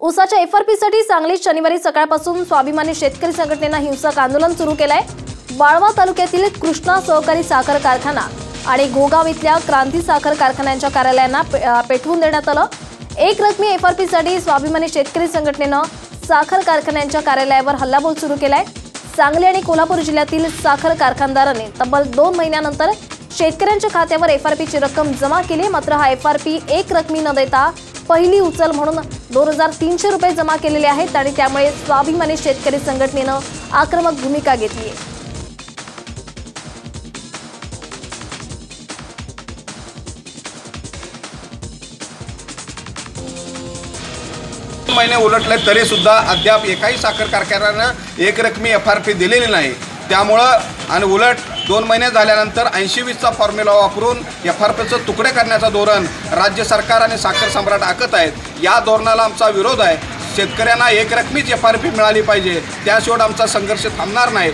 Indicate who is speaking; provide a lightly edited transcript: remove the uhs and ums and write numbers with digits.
Speaker 1: ऊसाच्या एफआरपीसाठी सांगलीत शनिवारी सकाळपासून स्वाभिमानी शेतकरी संघटनेनं हिंसक आंदोलन सुरू केलंय। वाळवा तालुक्यातील कृष्णा सहकारी साखर कारखाना आणि गोगाव इथल्या क्रांती साखर कारखान्यांच्या कार्यालयांना पेटवून देण्यात आलं। एक रकमी एफआरपीसाठी स्वाभिमानी शेतकरी संघटनेनं साखर कारखान्यांच्या कार्यालयावर हल्लाबोल सुरू केलाय। सांगली आणि कोल्हापूर जिल्ह्यातील साखर कारखानदारांनी तब्बल 2 महिन्यानंतर शेतकऱ्यांच्या खात्यावर एफआरपीची रक्कम जमा केली। मात्र हा एफआरपी एक रकमी न देता पहिली उचल म्हणून 2300 रुपये जमा केलेले आहेत आणि त्यामुळे स्वाभिमानी शेतकरी संघटनेनं आक्रमक भूमिका घेतली आहे।
Speaker 2: महिने उलटले तरी सुद्धा अद्याप एकाही साखर कारखान्यानं एक रकमी एफआरपी दिलेली नाही। त्यामुळं आणि उलट 2 महिने झाल्यानंतर 80-20चा फॉर्म्युला वापरून एफआरपीचं तुकडे करण्याचा धोरण राज्य सरकार आणि साखर सम्राट आखत आहेत। या धोरणाला आमचा विरोध आहे। शेतकऱ्यांना एक रकमीच एफआरपी मिळाली पाहिजे, त्याशिवाय आमचा संघर्ष थांबणार नाही।